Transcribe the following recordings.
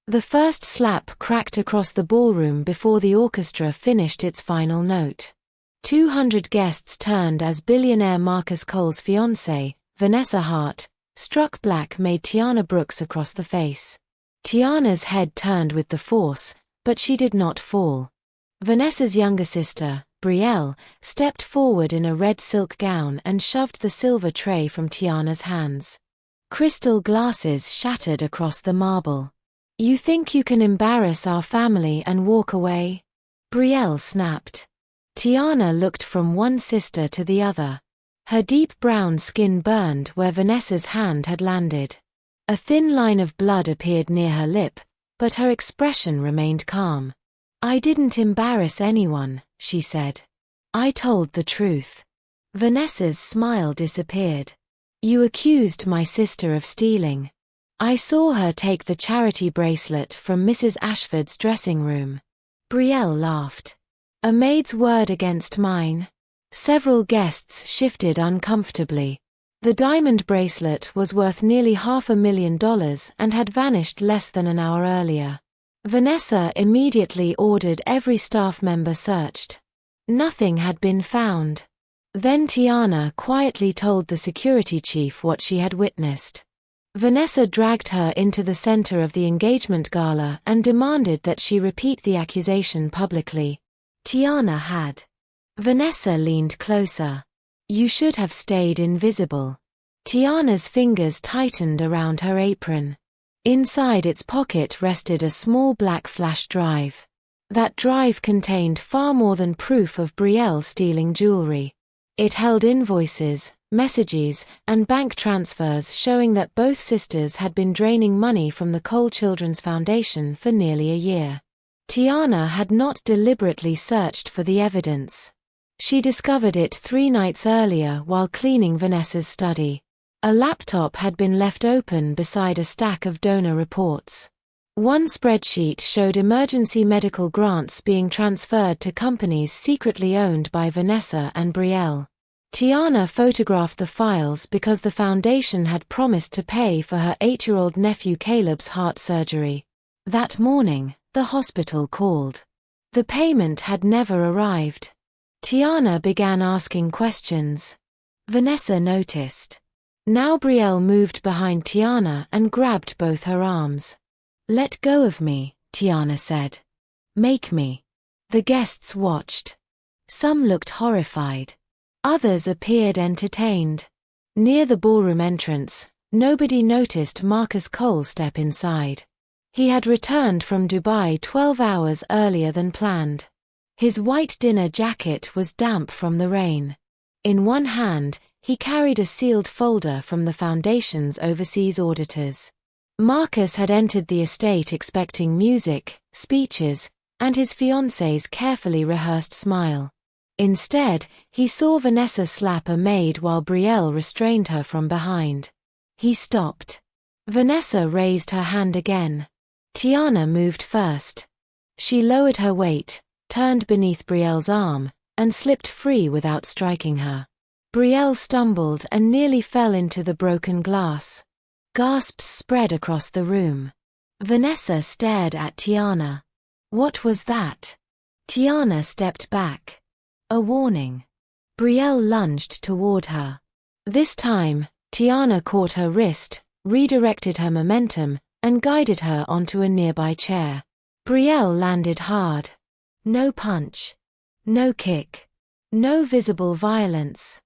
The first slap cracked across the ballroom before the orchestra finished its final note. 200 guests turned as billionaire Marcus Cole's fiancée, Vanessa Hart, struck black Maid Tiana Brooks across the face. Tiana's head turned with the force, but she did not fall. Vanessa's younger sister, Brielle, stepped forward in a red silk gown and shoved the silver tray from Tiana's hands. Crystal glasses shattered across the marble. "You think you can embarrass our family and walk away?" Brielle snapped. Tiana looked from one sister to the other. Her deep brown skin burned where Vanessa's hand had landed. A thin line of blood appeared near her lip, but her expression remained calm. "I didn't embarrass anyone," she said. "I told the truth." Vanessa's smile disappeared. "You accused my sister of stealing. I saw her take the charity bracelet from Mrs. Ashford's dressing room." Brielle laughed. "A maid's word against mine?" Several guests shifted uncomfortably. The diamond bracelet was worth nearly $500,000 and had vanished less than an hour earlier. Vanessa immediately ordered every staff member searched. Nothing had been found. Then Tiana quietly told the security chief what she had witnessed. Vanessa dragged her into the center of the engagement gala and demanded that she repeat the accusation publicly. Tiana had. Vanessa leaned closer. "You should have stayed invisible." Tiana's fingers tightened around her apron. Inside its pocket rested a small black flash drive. That drive contained far more than proof of Brielle stealing jewelry. It held invoices, messages, and bank transfers showing that both sisters had been draining money from the Cole Children's Foundation for nearly a year. Tiana had not deliberately searched for the evidence. She discovered it 3 nights earlier while cleaning Vanessa's study. A laptop had been left open beside a stack of donor reports. One spreadsheet showed emergency medical grants being transferred to companies secretly owned by Vanessa and Brielle. Tiana photographed the files because the foundation had promised to pay for her 8-year-old nephew Caleb's heart surgery. That morning, the hospital called. The payment had never arrived. Tiana began asking questions. Vanessa noticed. Now Brielle moved behind Tiana and grabbed both her arms. "Let go of me," Tiana said. "Make me." The guests watched. Some looked horrified. Others appeared entertained. Near the ballroom entrance, nobody noticed Marcus Cole step inside. He had returned from Dubai 12 hours earlier than planned. His white dinner jacket was damp from the rain. In one hand, he carried a sealed folder from the foundation's overseas auditors. Marcus had entered the estate expecting music, speeches, and his fiancée's carefully rehearsed smile. Instead, he saw Vanessa slap a maid while Brielle restrained her from behind. He stopped. Vanessa raised her hand again. Tiana moved first. She lowered her weight, turned beneath Brielle's arm, and slipped free without striking her. Brielle stumbled and nearly fell into the broken glass. Gasps spread across the room. Vanessa stared at Tiana. What was that? Tiana stepped back. A warning. Brielle lunged toward her. This time, Tiana caught her wrist, redirected her momentum, and guided her onto a nearby chair. Brielle landed hard. No punch. No kick. No visible violence.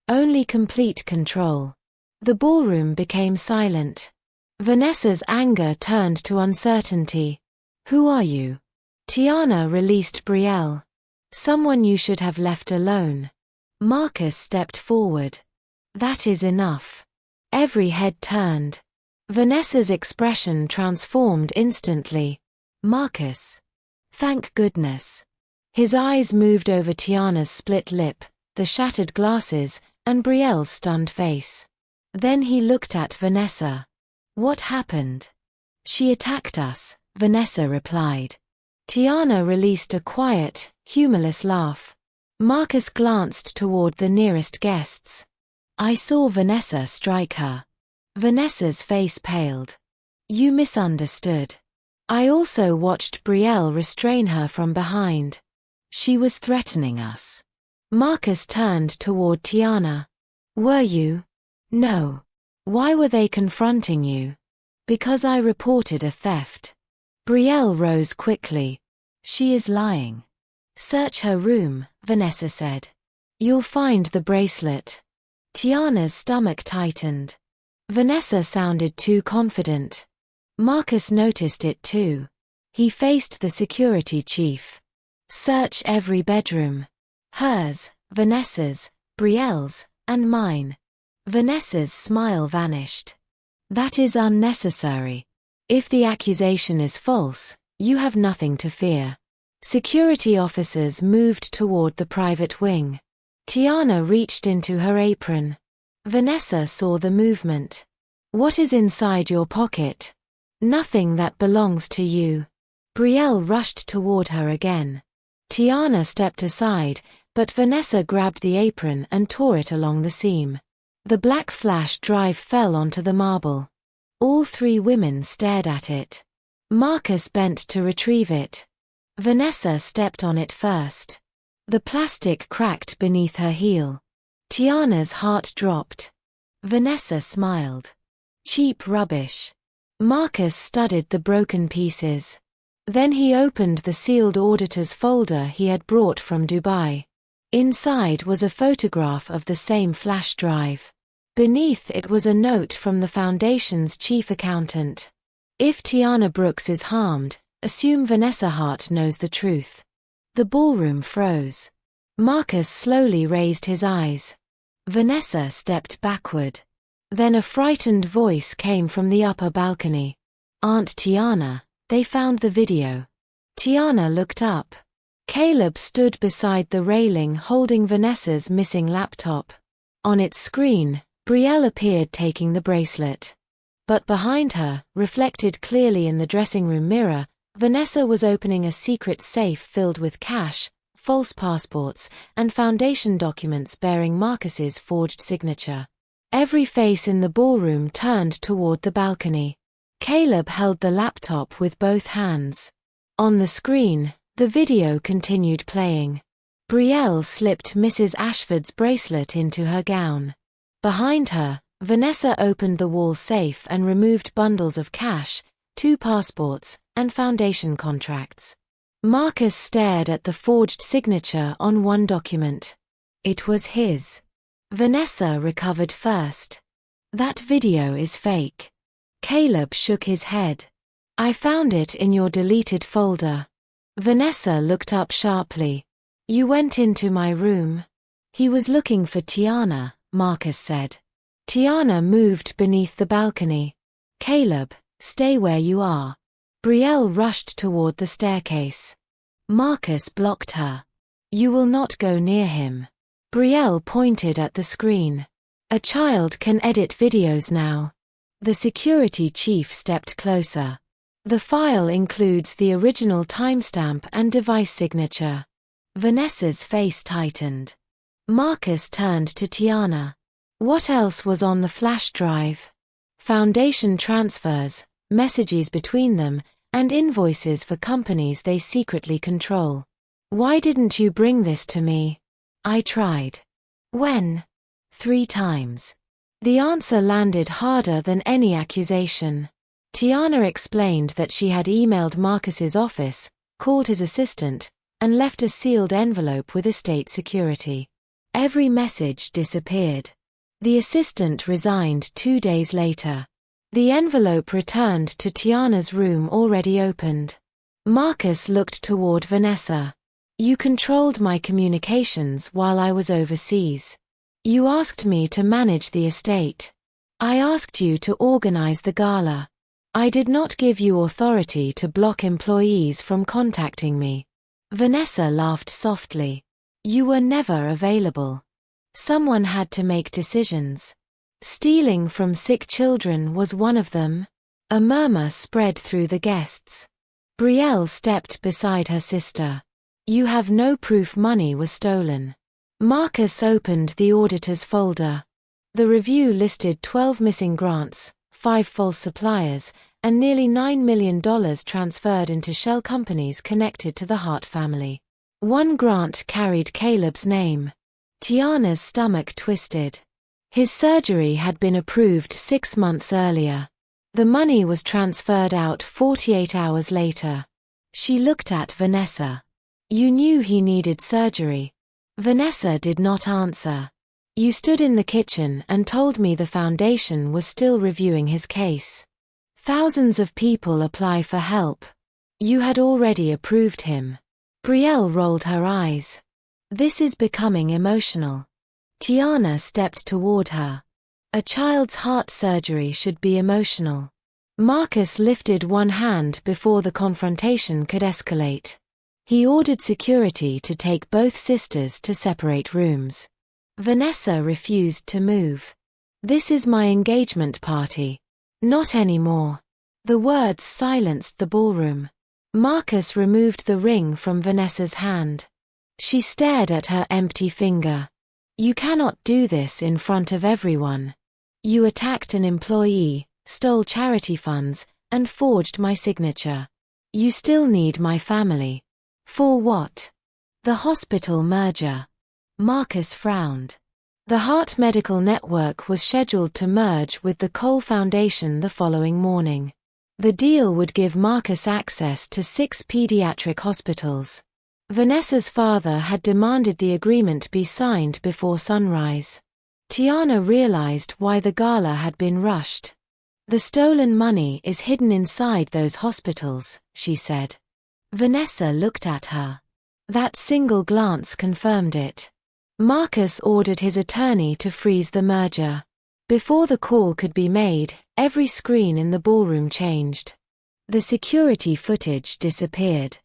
Only complete control. The ballroom became silent. Vanessa's anger turned to uncertainty. "Who are you?" Tiana released Brielle. "Someone you should have left alone." Marcus stepped forward. "That is enough." Every head turned. Vanessa's expression transformed instantly. "Marcus." "Thank goodness." His eyes moved over Tiana's split lip, the shattered glasses, and Brielle's stunned face. Then he looked at Vanessa. "What happened?" "She attacked us," Vanessa replied. Tiana released a quiet, humorless laugh. Marcus glanced toward the nearest guests. "I saw Vanessa strike her." Vanessa's face paled. "You misunderstood. I also watched Brielle restrain her from behind. She was threatening us. Marcus turned toward Tiana. Were you? No. Why were they confronting you? Because I reported a theft. Brielle rose quickly. She is lying. Search her room, Vanessa said. You'll find the bracelet. Tiana's stomach tightened. Vanessa sounded too confident. Marcus noticed it too. He faced the security chief. Search every bedroom. Hers, Vanessa's, Brielle's, and mine. Vanessa's smile vanished. That is unnecessary. If the accusation is false, you have nothing to fear. Security officers moved toward the private wing. Tiana reached into her apron. Vanessa saw the movement. What is inside your pocket? Nothing that belongs to you. Brielle rushed toward her again. Tiana stepped aside, but Vanessa grabbed the apron and tore it along the seam. The black flash drive fell onto the marble. All three women stared at it. Marcus bent to retrieve it. Vanessa stepped on it first. The plastic cracked beneath her heel. Tiana's heart dropped. Vanessa smiled. Cheap rubbish. Marcus studied the broken pieces. Then he opened the sealed auditor's folder he had brought from Dubai. Inside was a photograph of the same flash drive. Beneath it was a note from the foundation's chief accountant. If Tiana Brooks is harmed, assume Vanessa Hart knows the truth. The ballroom froze. Marcus slowly raised his eyes. Vanessa stepped backward. Then a frightened voice came from the upper balcony. Aunt Tiana, they found the video. Tiana looked up. Caleb stood beside the railing holding Vanessa's missing laptop. On its screen, Brielle appeared taking the bracelet. But behind her, reflected clearly in the dressing room mirror, Vanessa was opening a secret safe filled with cash, false passports, and foundation documents bearing Marcus's forged signature. Every face in the ballroom turned toward the balcony. Caleb held the laptop with both hands. On the screen, the video continued playing. Brielle slipped Mrs. Ashford's bracelet into her gown. Behind her, Vanessa opened the wall safe and removed bundles of cash, 2 passports, and foundation contracts. Marcus stared at the forged signature on one document. It was his. Vanessa recovered first. That video is fake. Caleb shook his head. I found it in your deleted folder. Vanessa looked up sharply. You went into my room. He was looking for Tiana, Marcus said. Tiana moved beneath the balcony. Caleb, stay where you are. Brielle rushed toward the staircase. Marcus blocked her. You will not go near him. Brielle pointed at the screen. A child can edit videos now. The security chief stepped closer. The file includes the original timestamp and device signature. Vanessa's face tightened. Marcus turned to Tiana. What else was on the flash drive? Foundation transfers, messages between them, and invoices for companies they secretly control. Why didn't you bring this to me? I tried. When? 3 times. The answer landed harder than any accusation. Tiana explained that she had emailed Marcus's office, called his assistant, and left a sealed envelope with estate security. Every message disappeared. The assistant resigned 2 days later. The envelope returned to Tiana's room already opened. Marcus looked toward Vanessa. You controlled my communications while I was overseas. You asked me to manage the estate. I asked you to organize the gala. I did not give you authority to block employees from contacting me. Vanessa laughed softly. You were never available. Someone had to make decisions. Stealing from sick children was one of them. A murmur spread through the guests. Brielle stepped beside her sister. You have no proof money was stolen. Marcus opened the auditor's folder. The review listed 12 missing grants, 5 false suppliers, and nearly $9 million transferred into shell companies connected to the Hart family. One grant carried Caleb's name. Tiana's stomach twisted. His surgery had been approved 6 months earlier. The money was transferred out 48 hours later. She looked at Vanessa. "You knew he needed surgery." Vanessa did not answer. "You stood in the kitchen and told me the foundation was still reviewing his case. Thousands of people apply for help. You had already approved him." Brielle rolled her eyes. "This is becoming emotional." Tiana stepped toward her. "A child's heart surgery should be emotional." Marcus lifted one hand before the confrontation could escalate. He ordered security to take both sisters to separate rooms. Vanessa refused to move. "This is my engagement party." "Not anymore." The words silenced the ballroom. Marcus removed the ring from Vanessa's hand. She stared at her empty finger. "You cannot do this in front of everyone. You attacked an employee, stole charity funds, and forged my signature. You still need my family." "For what?" "The hospital merger." Marcus frowned. The Hart Medical Network was scheduled to merge with the Cole Foundation the following morning. The deal would give Marcus access to 6 pediatric hospitals. Vanessa's father had demanded the agreement be signed before sunrise. Tiana realized why the gala had been rushed. "The stolen money is hidden inside those hospitals," she said. Vanessa looked at her. That single glance confirmed it. Marcus ordered his attorney to freeze the merger. Before the call could be made, every screen in the ballroom changed. The security footage disappeared.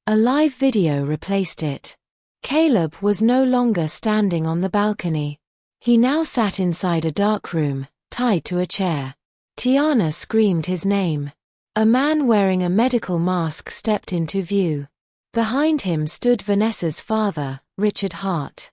A live video replaced it. Caleb was no longer standing on the balcony. He now sat inside a dark room, tied to a chair. Tiana screamed his name. A man wearing a medical mask stepped into view. Behind him stood Vanessa's father, Richard Hart.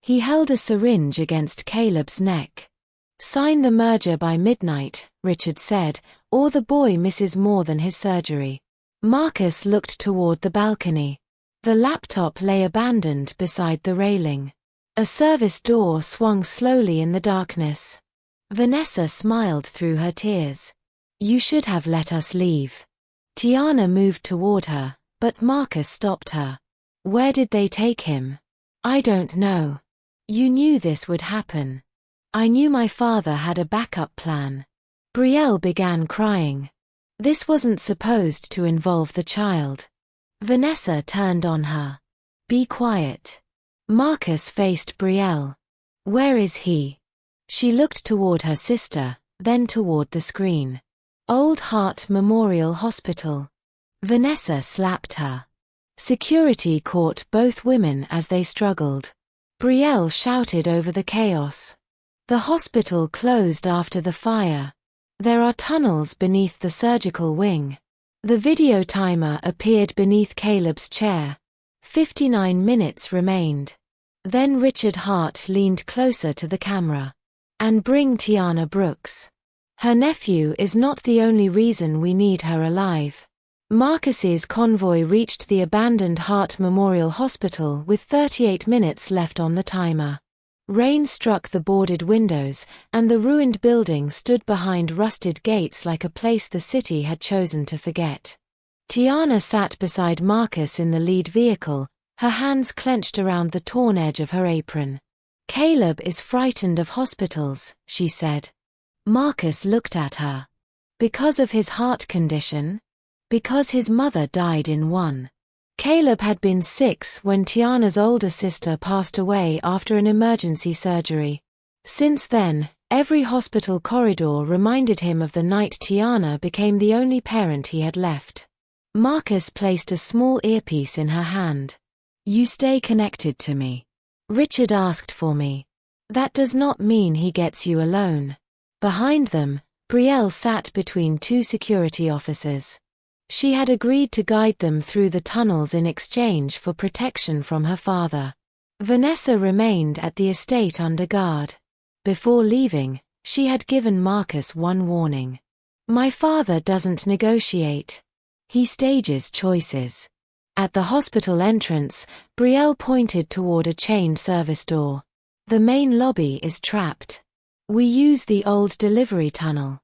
He held a syringe against Caleb's neck. "Sign the merger by midnight," Richard said, "or the boy misses more than his surgery." Marcus looked toward the balcony. The laptop lay abandoned beside the railing. A service door swung slowly in the darkness. Vanessa smiled through her tears. "You should have let us leave." Tiana moved toward her, but Marcus stopped her. "Where did they take him?" "I don't know." "You knew this would happen." "I knew my father had a backup plan." Brielle began crying. This wasn't supposed to involve the child. Vanessa turned on her. "Be quiet." Marcus faced Brielle. "Where is he?" She looked toward her sister, then toward the screen. "Old Hart Memorial Hospital." Vanessa slapped her. Security caught both women as they struggled. Brielle shouted over the chaos. "The hospital closed after the fire. There are tunnels beneath the surgical wing." The video timer appeared beneath Caleb's chair. 59 minutes remained. Then Richard Hart leaned closer to the camera. "And bring Tiana Brooks. Her nephew is not the only reason we need her alive." Marcus's convoy reached the abandoned Hart Memorial Hospital with 38 minutes left on the timer. Rain struck the boarded windows, and the ruined building stood behind rusted gates like a place the city had chosen to forget. Tiana sat beside Marcus in the lead vehicle, her hands clenched around the torn edge of her apron. "Caleb is frightened of hospitals," she said. Marcus looked at her. "Because of his heart condition?" "Because his mother died in one." Caleb had been 6 when Tiana's older sister passed away after an emergency surgery. Since then, every hospital corridor reminded him of the night Tiana became the only parent he had left. Marcus placed a small earpiece in her hand. "You stay connected to me." "Richard asked for me." "That does not mean he gets you alone." Behind them, Brielle sat between 2 security officers. She had agreed to guide them through the tunnels in exchange for protection from her father. Vanessa remained at the estate under guard. Before leaving, she had given Marcus one warning. My father doesn't negotiate. He stages choices. At the hospital entrance, Brielle pointed toward a chained service door. The main lobby is trapped. We use the old delivery tunnel.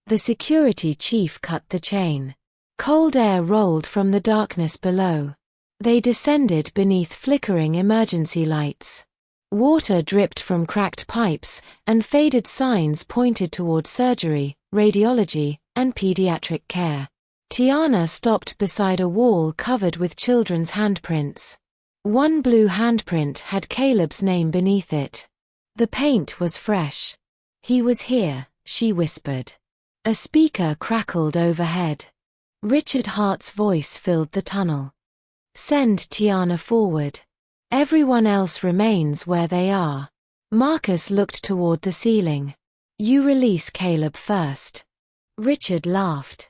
The security chief cut the chain. Cold air rolled from the darkness below. They descended beneath flickering emergency lights. Water dripped from cracked pipes, and faded signs pointed toward surgery, radiology, and pediatric care. Tiana stopped beside a wall covered with children's handprints. One blue handprint had Caleb's name beneath it. The paint was fresh. He was here, she whispered. A speaker crackled overhead. Richard Hart's voice filled the tunnel. Send Tiana forward. Everyone else remains where they are. Marcus looked toward the ceiling. You release Caleb first. Richard laughed.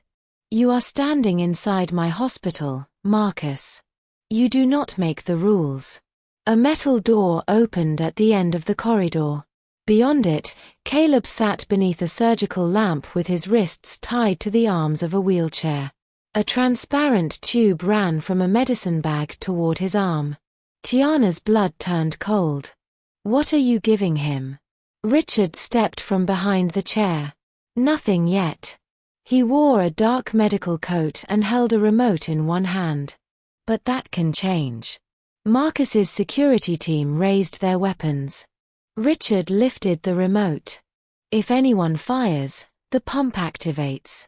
You are standing inside my hospital, Marcus. You do not make the rules. A metal door opened at the end of the corridor. Beyond it, Caleb sat beneath a surgical lamp with his wrists tied to the arms of a wheelchair. A transparent tube ran from a medicine bag toward his arm. Tiana's blood turned cold. What are you giving him? Richard stepped from behind the chair. Nothing yet. He wore a dark medical coat and held a remote in one hand. But that can change. Marcus's security team raised their weapons. Richard lifted the remote. If anyone fires, the pump activates.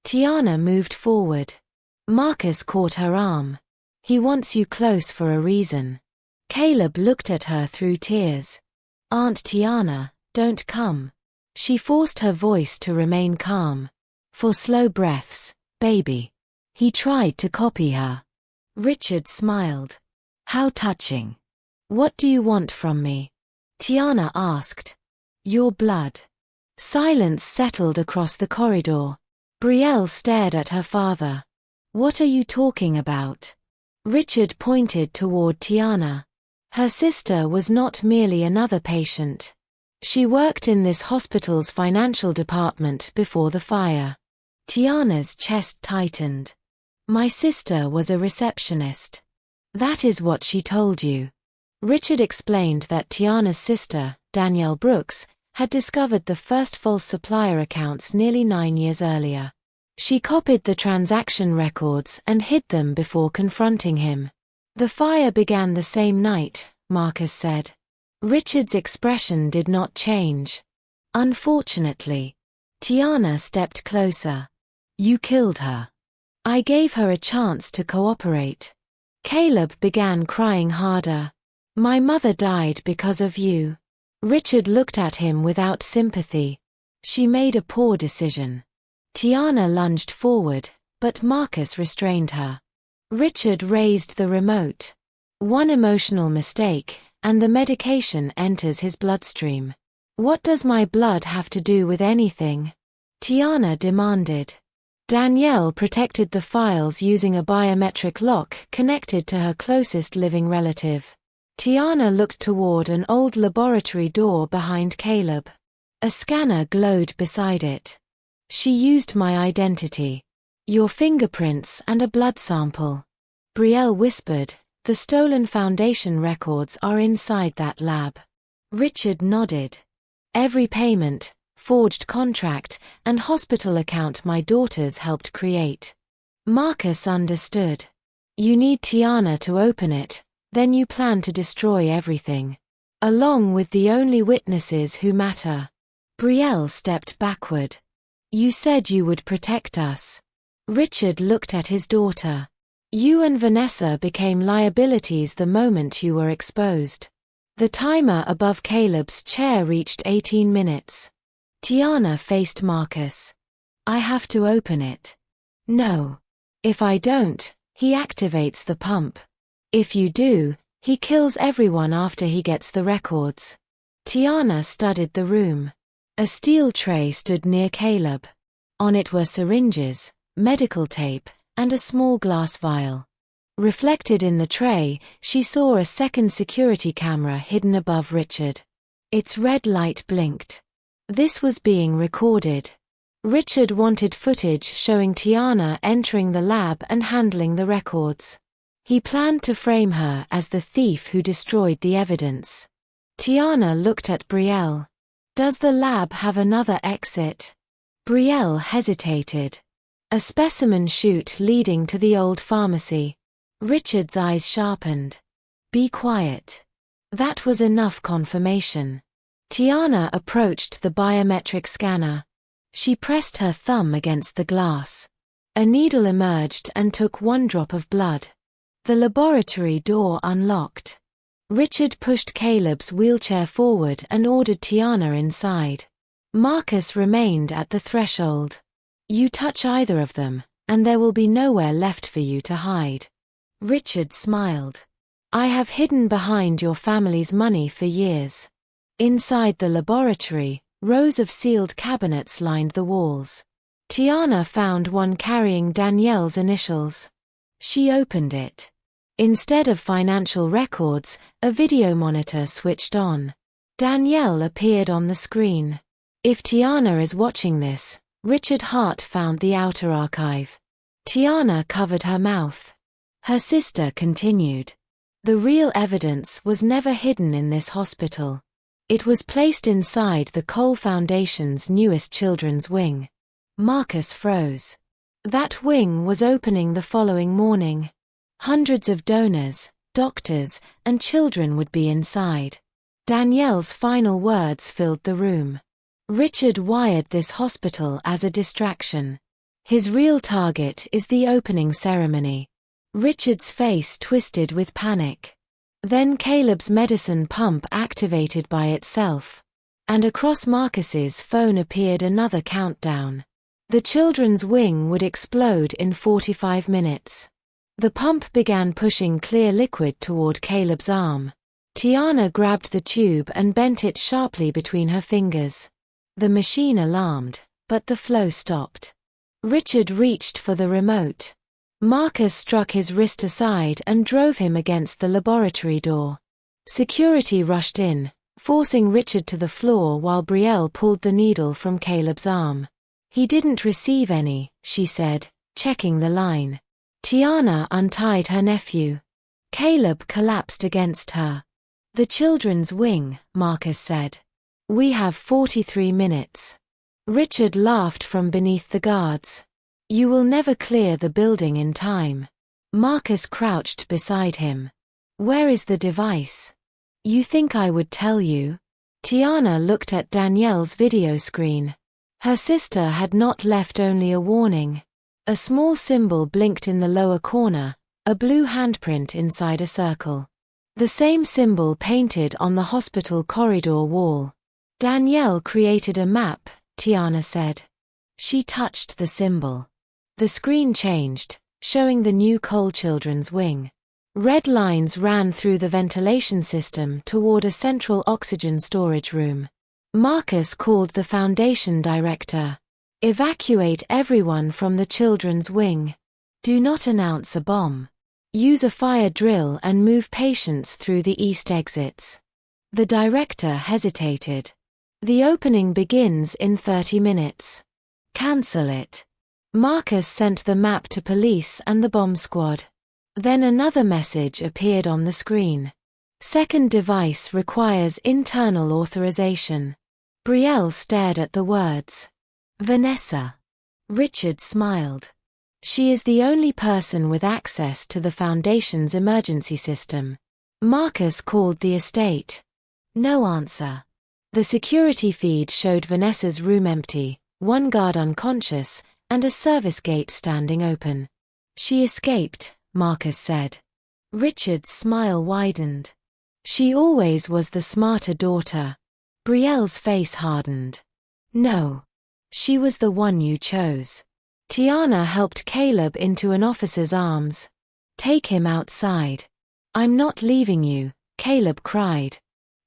Tiana moved forward. Marcus caught her arm. He wants you close for a reason. Caleb looked at her through tears. Aunt Tiana, don't come. She forced her voice to remain calm. For slow breaths, baby. He tried to copy her. Richard smiled. How touching. What do you want from me? Tiana asked. Your blood. Silence settled across the corridor. Brielle stared at her father. What are you talking about? Richard pointed toward Tiana. Her sister was not merely another patient. She worked in this hospital's financial department before the fire. Tiana's chest tightened. My sister was a receptionist. That is what she told you. Richard explained that Tiana's sister, Tiana Brooks, had discovered the first false supplier accounts nearly 9 years earlier. She copied the transaction records and hid them before confronting him. The fire began the same night, Marcus said. Richard's expression did not change. Unfortunately. Tiana stepped closer. You killed her. I gave her a chance to cooperate. Caleb began crying harder. My mother died because of you. Richard looked at him without sympathy. She made a poor decision. Tiana lunged forward, but Marcus restrained her. Richard raised the remote. One emotional mistake, and the medication enters his bloodstream. What does my blood have to do with anything? Tiana demanded. Danielle protected the files using a biometric lock connected to her closest living relative. Tiana looked toward an old laboratory door behind Caleb. A scanner glowed beside it. She used my identity. Your fingerprints and a blood sample. Brielle whispered, the stolen foundation records are inside that lab. Richard nodded. Every payment, forged contract, and hospital account my daughters helped create. Marcus understood. You need Tiana to open it, then you plan to destroy everything. Along with the only witnesses who matter. Brielle stepped backward. You said you would protect us. Richard looked at his daughter. You and Vanessa became liabilities the moment you were exposed. The timer above Caleb's chair reached 18 minutes. Tiana faced Marcus. I have to open it. No. If I don't, he activates the pump. If you do, he kills everyone after he gets the records. Tiana studied the room. A steel tray stood near Caleb. On it were syringes, medical tape, and a small glass vial. Reflected in the tray, she saw a second security camera hidden above Richard. Its red light blinked. This was being recorded. Richard wanted footage showing Tiana entering the lab and handling the records. He planned to frame her as the thief who destroyed the evidence. Tiana looked at Brielle. Does the lab have another exit? Brielle hesitated. A specimen chute leading to the old pharmacy. Richard's eyes sharpened. Be quiet. That was enough confirmation. Tiana approached the biometric scanner. She pressed her thumb against the glass. A needle emerged and took one drop of blood. The laboratory door unlocked. Richard pushed Caleb's wheelchair forward and ordered Tiana inside. Marcus remained at the threshold. You touch either of them, and there will be nowhere left for you to hide. Richard smiled. I have hidden behind your family's money for years. Inside the laboratory, rows of sealed cabinets lined the walls. Tiana found one carrying Danielle's initials. She opened it. Instead of financial records, a video monitor switched on. Danielle appeared on the screen. If Tiana is watching this, Richard Hart found the outer archive. Tiana covered her mouth. Her sister continued. The real evidence was never hidden in this hospital. It was placed inside the Cole Foundation's newest children's wing. Marcus froze. That wing was opening the following morning. Hundreds of donors, doctors, and children would be inside. Danielle's final words filled the room. Richard wired this hospital as a distraction. His real target is the opening ceremony. Richard's face twisted with panic. Then Caleb's medicine pump activated by itself. And across Marcus's phone appeared another countdown. The children's wing would explode in 45 minutes. The pump began pushing clear liquid toward Caleb's arm. Tiana grabbed the tube and bent it sharply between her fingers. The machine alarmed, but the flow stopped. Richard reached for the remote. Marcus struck his wrist aside and drove him against the laboratory door. Security rushed in, forcing Richard to the floor while Brielle pulled the needle from Caleb's arm. He didn't receive any, she said, checking the line. Tiana untied her nephew. Caleb collapsed against her. The children's wing, Marcus said. We have 43 minutes. Richard laughed from beneath the guards. You will never clear the building in time. Marcus crouched beside him. Where is the device? You think I would tell you? Tiana looked at Danielle's video screen. Her sister had not left only a warning. A small symbol blinked in the lower corner, a blue handprint inside a circle. The same symbol painted on the hospital corridor wall. Danielle created a map, Tiana said. She touched the symbol. The screen changed, showing the new Cole Children's Wing. Red lines ran through the ventilation system toward a central oxygen storage room. Marcus called the Foundation director. Evacuate everyone from the children's wing. Do not announce a bomb. Use a fire drill and move patients through the east exits. The director hesitated. The opening begins in 30 minutes. Cancel it. Marcus sent the map to police and the bomb squad. Then another message appeared on the screen. Second device requires internal authorization. Brielle stared at the words. Vanessa. Richard smiled. She is the only person with access to the Foundation's emergency system. Marcus called the estate. No answer. The security feed showed Vanessa's room empty, one guard unconscious, and a service gate standing open. She escaped, Marcus said. Richard's smile widened. She always was the smarter daughter. Brielle's face hardened. No. She was the one you chose. Tiana helped Caleb into an officer's arms. Take him outside. I'm not leaving you, Caleb cried.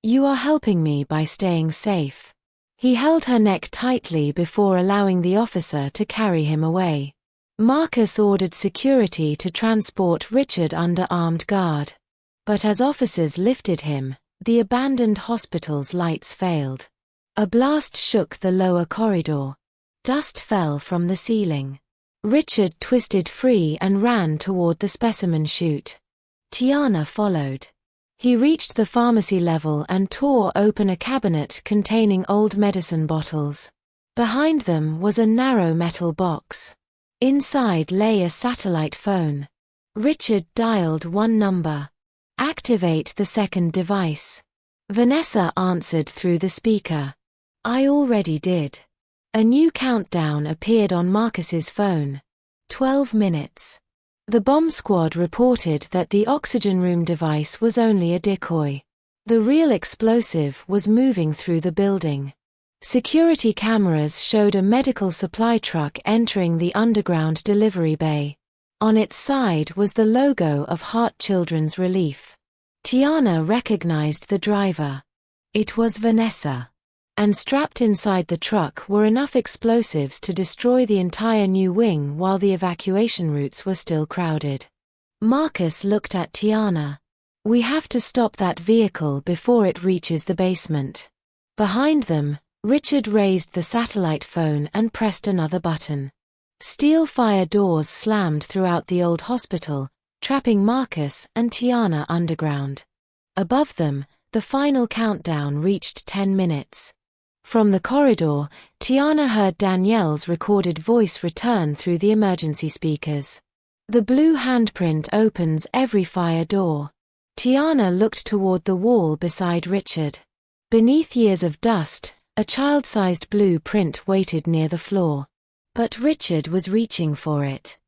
You are helping me by staying safe. He held her neck tightly before allowing the officer to carry him away. Marcus ordered security to transport Richard under armed guard. But as officers lifted him, the abandoned hospital's lights failed. A blast shook the lower corridor. Dust fell from the ceiling. Richard twisted free and ran toward the specimen chute. Tiana followed. He reached the pharmacy level and tore open a cabinet containing old medicine bottles. Behind them was a narrow metal box. Inside lay a satellite phone. Richard dialed one number. "Activate the second device." Vanessa answered through the speaker. "I already did." A new countdown appeared on Marcus's phone. 12 minutes. The bomb squad reported that the oxygen room device was only a decoy. The real explosive was moving through the building. Security cameras showed a medical supply truck entering the underground delivery bay. On its side was the logo of Heart Children's Relief. Tiana recognized the driver. It was Vanessa. And strapped inside the truck were enough explosives to destroy the entire new wing while the evacuation routes were still crowded. Marcus looked at Tiana. "We have to stop that vehicle before it reaches the basement." Behind them, Richard raised the satellite phone and pressed another button. Steel fire doors slammed throughout the old hospital, trapping Marcus and Tiana underground. Above them, the final countdown reached 10 minutes. From the corridor, Tiana heard Danielle's recorded voice return through the emergency speakers. "The blue handprint opens every fire door." Tiana looked toward the wall beside Richard. Beneath years of dust, a child-sized blue print waited near the floor. But Richard was reaching for it.